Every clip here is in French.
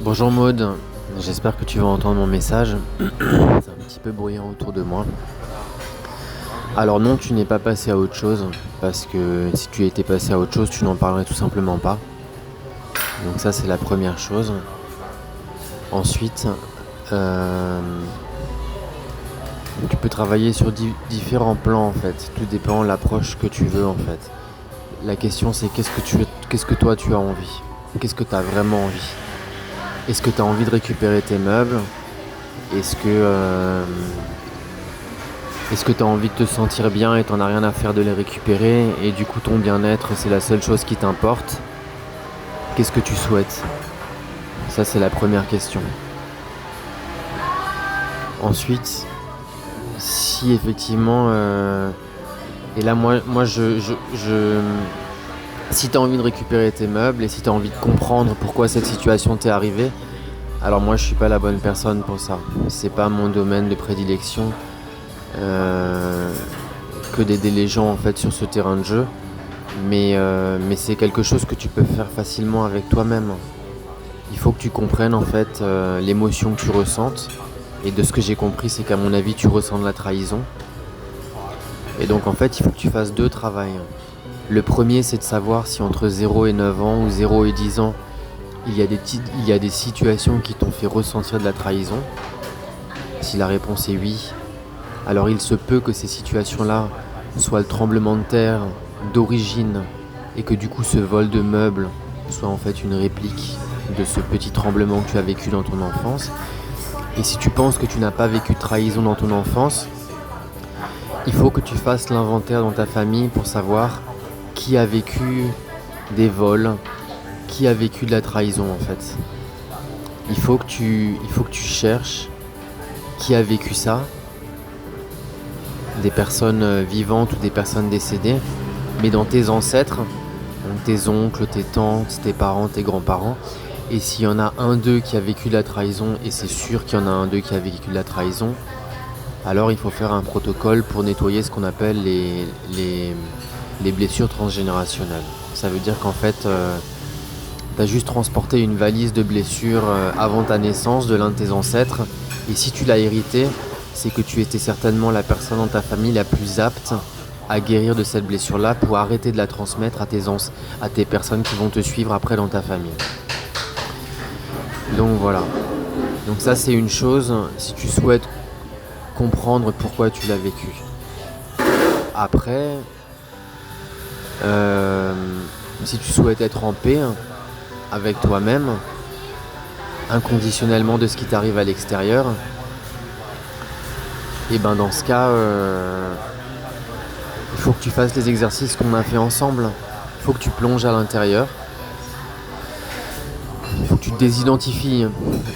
Bonjour Maud, j'espère que tu vas entendre mon message. C'est un petit peu bruyant autour de moi. Alors non, tu n'es pas passé à autre chose, parce que si tu étais passé à autre chose, tu n'en parlerais tout simplement pas. Donc ça, c'est la première chose. Ensuite, euh, tu peux travailler sur différents plans en fait. Tout dépend de l'approche que tu veux en fait. La question c'est qu'est-ce que toi tu as envie? Qu'est-ce que tu as vraiment envie? Est-ce que tu as envie de récupérer tes meubles? Est-ce que est-ce que tu as envie de te sentir bien et t'en as rien à faire de les récupérer et du coup ton bien-être c'est la seule chose qui t'importe? Qu'est-ce que tu souhaites? Ça c'est la première question. Ensuite, si effectivement et là si tu as envie de récupérer tes meubles et si tu as envie de comprendre pourquoi cette situation t'est arrivée, alors moi je suis pas la bonne personne pour ça. C'est pas mon domaine de prédilection que d'aider les gens en fait sur ce terrain de jeu. Mais c'est quelque chose que tu peux faire facilement avec toi-même. Il faut que tu comprennes en fait l'émotion que tu ressentes. Et de ce que j'ai compris, c'est qu'à mon avis, tu ressens de la trahison. Et donc en fait, il faut que tu fasses deux travails. Le premier, c'est de savoir si entre 0 et 9 ans ou 0 et 10 ans, il y a des situations qui t'ont fait ressentir de la trahison. Si la réponse est oui, alors il se peut que ces situations-là soient le tremblement de terre d'origine et que du coup ce vol de meubles soit en fait une réplique de ce petit tremblement que tu as vécu dans ton enfance. Et si tu penses que tu n'as pas vécu de trahison dans ton enfance, il faut que tu fasses l'inventaire dans ta famille pour savoir qui a vécu des vols, qui a vécu de la trahison en fait. Il faut que tu cherches qui a vécu ça, des personnes vivantes ou des personnes décédées, mais dans tes ancêtres, donc tes oncles, tes tantes, tes parents, tes grands-parents. Et s'il y en a un d'eux qui a vécu de la trahison, et c'est sûr qu'il y en a un d'eux qui a vécu de la trahison, alors il faut faire un protocole pour nettoyer ce qu'on appelle les blessures transgénérationnelles. Ça veut dire qu'en fait, tu as juste transporté une valise de blessures avant ta naissance de l'un de tes ancêtres, et si tu l'as hérité, c'est que tu étais certainement la personne dans ta famille la plus apte à guérir de cette blessure-là pour arrêter de la transmettre à tes personnes qui vont te suivre après dans ta famille. Donc voilà. Donc ça c'est une chose si tu souhaites comprendre pourquoi tu l'as vécu. Après, si tu souhaites être en paix avec toi-même, inconditionnellement de ce qui t'arrive à l'extérieur, et ben dans ce cas, il faut que tu fasses les exercices qu'on a fait ensemble. Il faut que tu plonges à l'intérieur. Il faut que tu te désidentifies.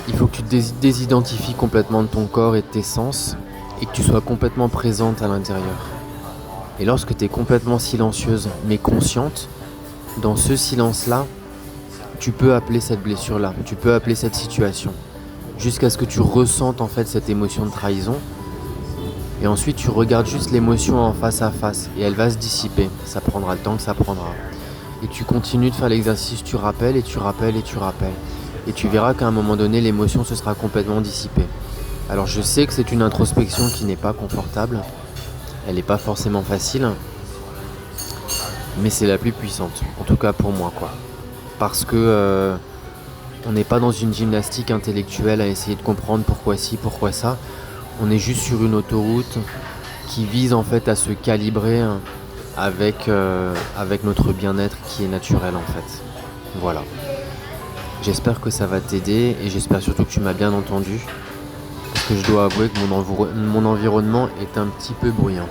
Il faut que tu te désidentifies complètement de ton corps et de tes sens et que tu sois complètement présente à l'intérieur. Et lorsque tu es complètement silencieuse mais consciente, dans ce silence-là, tu peux appeler cette blessure-là, tu peux appeler cette situation, jusqu'à ce que tu ressentes en fait cette émotion de trahison. Et ensuite, tu regardes juste l'émotion en face à face et elle va se dissiper. Ça prendra le temps que ça prendra. Et tu continues de faire l'exercice, tu rappelles et tu rappelles et tu rappelles. Et tu verras qu'à un moment donné, l'émotion se sera complètement dissipée. Alors je sais que c'est une introspection qui n'est pas confortable. Elle n'est pas forcément facile. Mais c'est la plus puissante. En tout cas pour moi, quoi. Parce que on n'est pas dans une gymnastique intellectuelle à essayer de comprendre pourquoi ci, pourquoi ça. On est juste sur une autoroute qui vise en fait à se calibrer avec notre bien-être qui est naturel en fait. Voilà. J'espère que ça va t'aider et j'espère surtout que tu m'as bien entendu. Parce que je dois avouer que mon environnement est un petit peu bruyant.